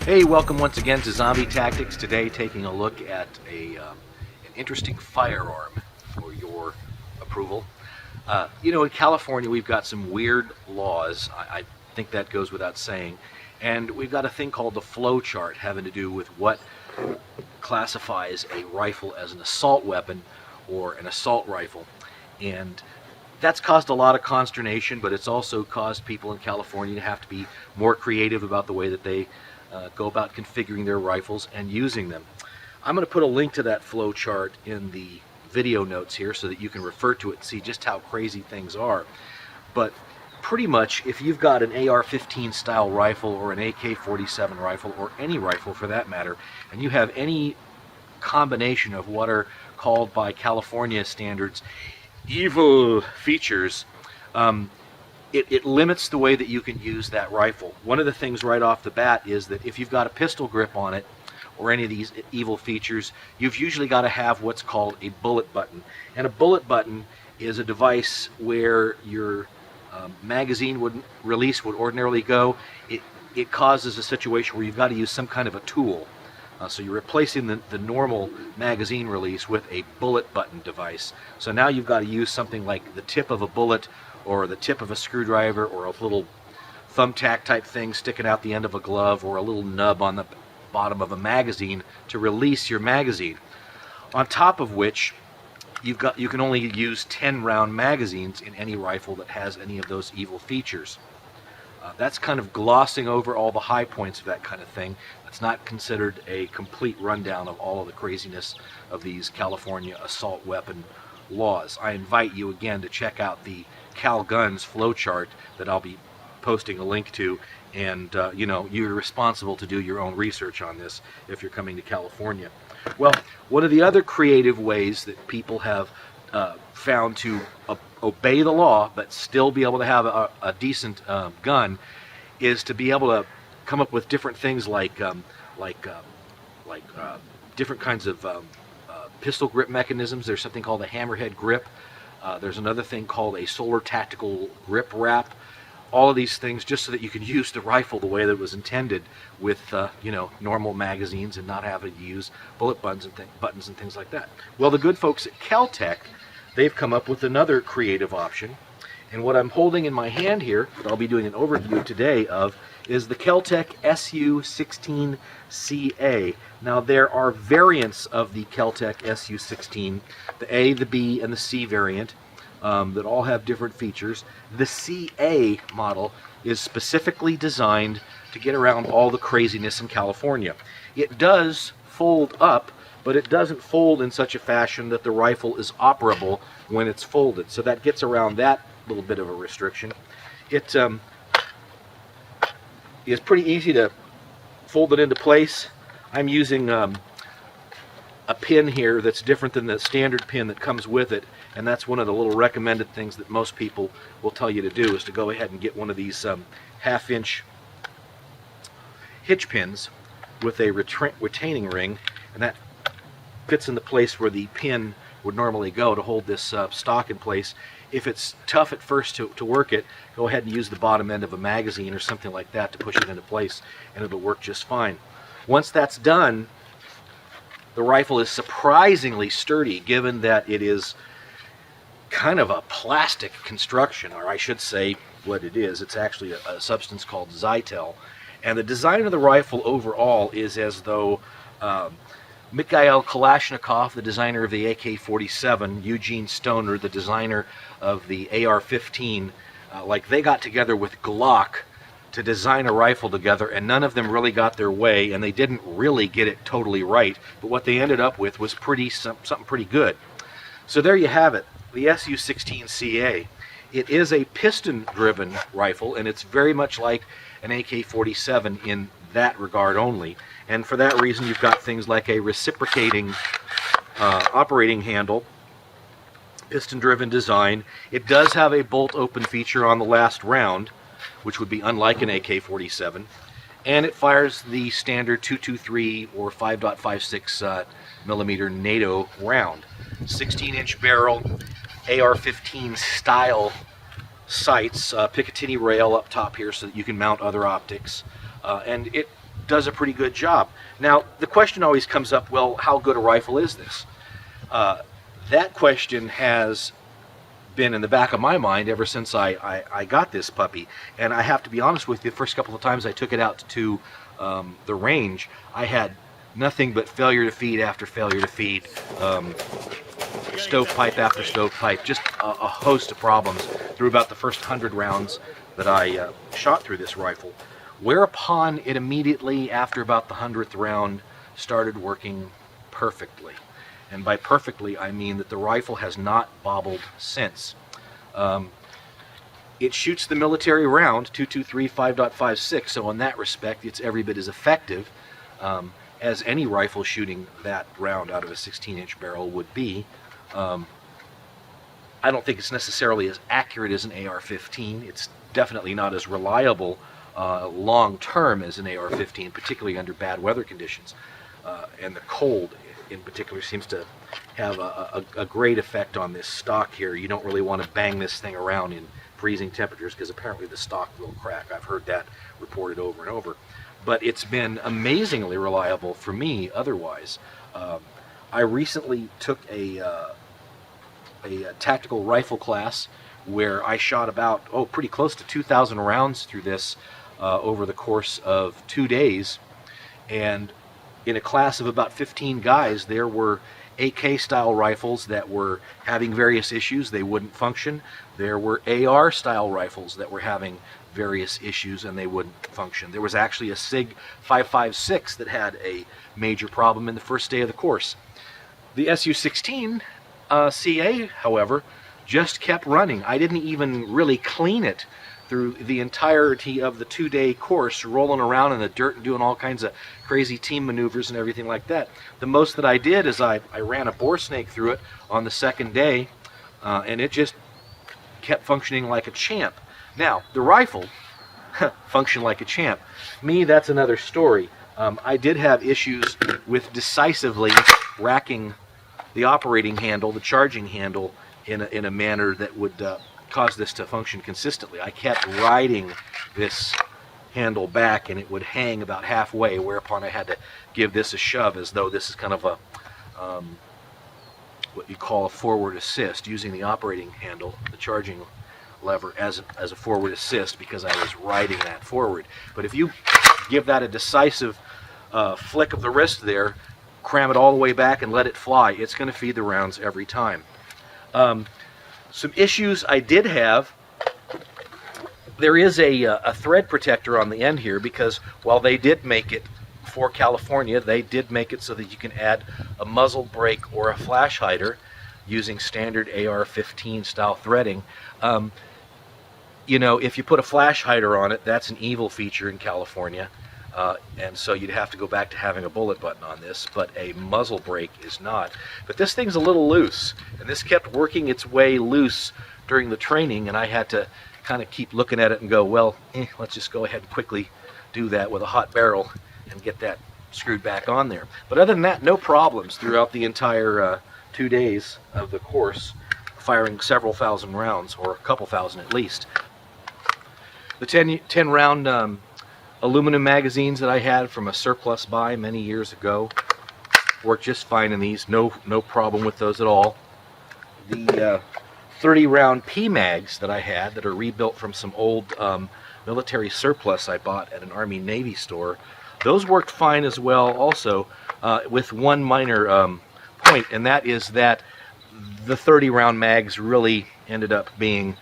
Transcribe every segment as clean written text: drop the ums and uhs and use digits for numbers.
Hey, welcome once again to Zombie Tactics. Today taking a look at an interesting firearm for your approval. In California we've got some weird laws, I think that goes without saying, and we've got a thing called the Flowchart having to do with what classifies a rifle as an assault weapon or an assault rifle. And that's caused a lot of consternation, but it's also caused people in California to have to be more creative about the way that they go about configuring their rifles and using them. I'm going to put a link to that flow chart in the video notes here so that you can refer to it and see just how crazy things are. But pretty much if you've got an AR-15 style rifle or an AK-47 rifle or any rifle for that matter, and you have any combination of what are called by California standards evil features, it limits the way that you can use that rifle. One of the things right off the bat is that if you've got a pistol grip on it or any of these evil features, you've usually got to have what's called a bullet button. And a bullet button is a device where your magazine release would ordinarily go. It causes a situation where you've got to use some kind of a tool. So you're replacing the normal magazine release with a bullet button device. So now you've got to use something like the tip of a bullet or the tip of a screwdriver or a little thumbtack type thing sticking out the end of a glove or a little nub on the bottom of a magazine to release your magazine. On top of which you can only use 10 round magazines in any rifle that has any of those evil features. That's kind of glossing over all the high points of that kind of thing. That's not considered a complete rundown of all of the craziness of these California assault weapon laws. I invite you again to check out the Cal Guns flowchart that I'll be posting a link to, and you're responsible to do your own research on this if you're coming to California. Well, one of the other creative ways that people have found to obey the law but still be able to have a decent gun is to be able to come up with different things like different kinds of pistol grip mechanisms. There's something called a hammerhead grip. There's another thing called a solar tactical grip wrap. All of these things just so that you can use the rifle the way that it was intended with normal magazines and not having to use bullet buttons and things like that. Well, the good folks at KelTec, they've come up with another creative option. And what I'm holding in my hand here, that I'll be doing an overview today of, is the Kel-Tec SU16CA. Now there are variants of the Kel-Tec SU16, the A, the B, and the C variant, that all have different features. The CA model is specifically designed to get around all the craziness in California. It does fold up, but it doesn't fold in such a fashion that the rifle is operable when it's folded. So that gets around that little bit of a restriction. It is pretty easy to fold it into place. I'm using a pin here that's different than the standard pin that comes with it, and that's one of the little recommended things that most people will tell you to do, is to go ahead and get one of these half-inch hitch pins with a retaining ring, and that fits in the place where the pin would normally go to hold this stock in place. If it's tough at first to work it, go ahead and use the bottom end of a magazine or something like that to push it into place, and it'll work just fine. Once that's done, the rifle is surprisingly sturdy, given that it is kind of a plastic construction, or I should say what it is. It's actually a substance called Zytel. And the design of the rifle overall is as though Mikhail Kalashnikov, the designer of the AK-47, Eugene Stoner, the designer of the AR-15, like they got together with Glock to design a rifle together, and none of them really got their way, and they didn't really get it totally right, but what they ended up with was something pretty good. So there you have it, the SU16CA. It is a piston-driven rifle, and it's very much like an AK-47 in that regard only. And for that reason, you've got things like a reciprocating operating handle, piston-driven design. It does have a bolt-open feature on the last round, which would be unlike an AK-47. And it fires the standard .223 or 5.56 millimeter NATO round. 16-inch barrel, AR-15 style sights, Picatinny rail up top here so that you can mount other optics, and it does a pretty good job. Now, the question always comes up, well, how good a rifle is this? That question has been in the back of my mind ever since I got this puppy. And I have to be honest with you, the first couple of times I took it out to the range, I had nothing but failure to feed after failure to feed, stovepipe after stovepipe, just a host of problems through about the first 100 rounds that I shot through this rifle. Whereupon it immediately, after about the 100th round, started working perfectly. And by perfectly, I mean that the rifle has not bobbled since. It shoots the military round, 223 5.56, so in that respect, it's every bit as effective as any rifle shooting that round out of a 16-inch barrel would be. I don't think it's necessarily as accurate as an AR-15. It's definitely not as reliable long-term as an AR-15, particularly under bad weather conditions. And the cold, in particular, seems to have a great effect on this stock here. You don't really want to bang this thing around in freezing temperatures because apparently the stock will crack. I've heard that reported over and over. But it's been amazingly reliable for me otherwise. I recently took a tactical rifle class where I shot about, pretty close to 2,000 rounds through this over the course of 2 days. And in a class of about 15 guys, there were AK-style rifles that were having various issues. They wouldn't function. There were AR-style rifles that were having various issues and they wouldn't function. There was actually a SIG 5.56 that had a major problem in the first day of the course. The SU16CA, however, just kept running. I didn't even really clean it through the entirety of the 2-day course, rolling around in the dirt and doing all kinds of crazy team maneuvers and everything like that. The most that I did is I ran a bore snake through it on the second day, and it just kept functioning like a champ. Now, the rifle functioned like a champ. Me, that's another story. I did have issues with decisively racking the operating handle, the charging handle, in a manner that would cause this to function consistently. I kept riding this handle back and it would hang about halfway, whereupon I had to give this a shove as though this is kind of a what you call a forward assist, using the operating handle, the charging lever, as a forward assist because I was riding that forward. But if you give that a decisive flick of the wrist there, cram it all the way back and let it fly, it's going to feed the rounds every time. Some issues I did have, there is a thread protector on the end here because while they did make it for California, they did make it so that you can add a muzzle brake or a flash hider using standard AR-15 style threading. You know, if you put a flash hider on it, that's an evil feature in California. And so you'd have to go back to having a bullet button on this, but a muzzle brake is not. But this thing's a little loose, and this kept working its way loose during the training, and I had to kind of keep looking at it and go, well, let's just go ahead and quickly do that with a hot barrel and get that screwed back on there. But other than that, no problems throughout the entire 2 days of the course, firing several thousand rounds, or a couple thousand at least. The 10 round aluminum magazines that I had from a surplus buy many years ago work just fine in these. No problem with those at all. The 30 round P-mags that I had that are rebuilt from some old military surplus I bought at an Army Navy store, those worked fine as well also, with one minor point, and that is that the 30 round mags really ended up being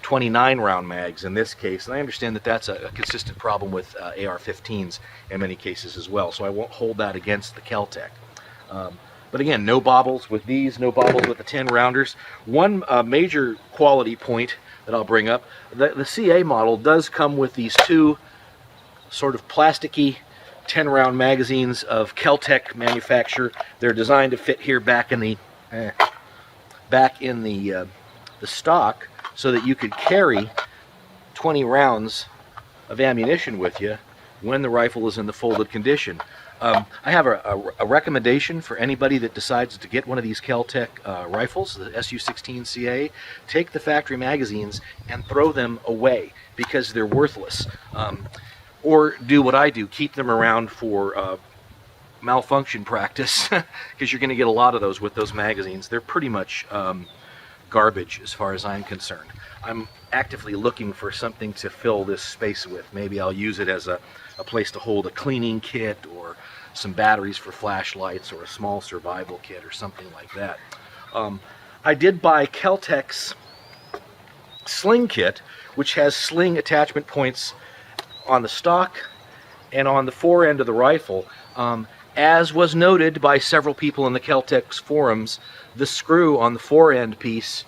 29 round mags in this case, and I understand that that's a consistent problem with AR-15s in many cases as well, so I won't hold that against the KelTec. But again, no bobbles with these, no bobbles with the 10 rounders. One major quality point that I'll bring up, the CA model does come with these two sort of plasticky 10 round magazines of KelTec manufacture. They're designed to fit here back in the stock, so that you could carry 20 rounds of ammunition with you when the rifle is in the folded condition. I have a recommendation for anybody that decides to get one of these KelTec rifles, the SU16CA. Take the factory magazines and throw them away because they're worthless. or do what I do, keep them around for malfunction practice, because you're going to get a lot of those with those magazines. They're pretty much garbage as far as I'm concerned. I'm actively looking for something to fill this space with. Maybe I'll use it as a place to hold a cleaning kit, or some batteries for flashlights, or a small survival kit, or something like that. I did buy KelTec's sling kit, which has sling attachment points on the stock and on the fore end of the rifle. As was noted by several people in the KelTec forums, the screw on the fore end piece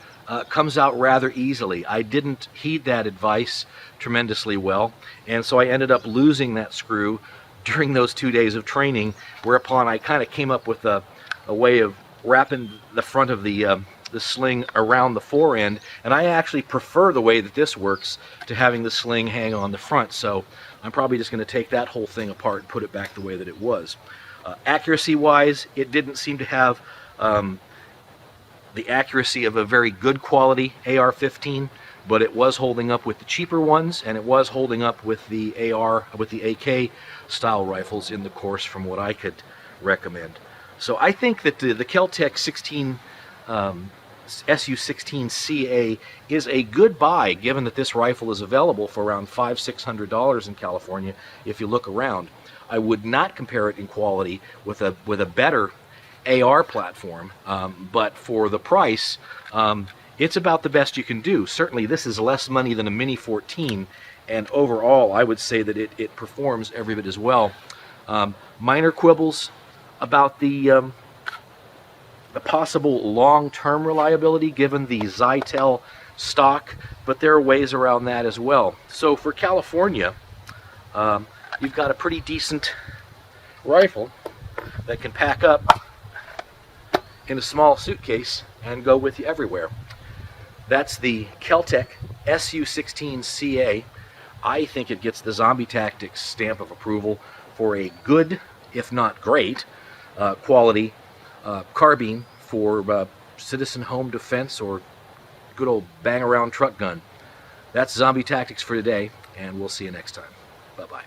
comes out rather easily. I didn't heed that advice tremendously well, and so I ended up losing that screw during those 2 days of training, whereupon I kind of came up with a way of wrapping the front of the sling around the fore end, and I actually prefer the way that this works to having the sling hang on the front. So I'm probably just going to take that whole thing apart and put it back the way that it was. Accuracy wise, it didn't seem to have the accuracy of a very good quality AR-15, but it was holding up with the cheaper ones, and it was holding up with the AK style rifles in the course, from what I could recommend. So I think that the KelTec SU16CA is a good buy, given that this rifle is available for around $500–600 in California if you look around. I would not compare it in quality with a better AR platform, but for the price, it's about the best you can do. Certainly this is less money than a Mini 14, and overall I would say that it performs every bit as well. Minor quibbles about the possible long-term reliability given the Zytel stock, but there are ways around that as well. So for California, you've got a pretty decent rifle that can pack up in a small suitcase and go with you everywhere. That's the KelTec SU16CA. I think it gets the ZombieTactics stamp of approval for a good, if not great, quality carbine for citizen home defense or good old bang-around truck gun. That's ZombieTactics for today, and we'll see you next time. Bye-bye.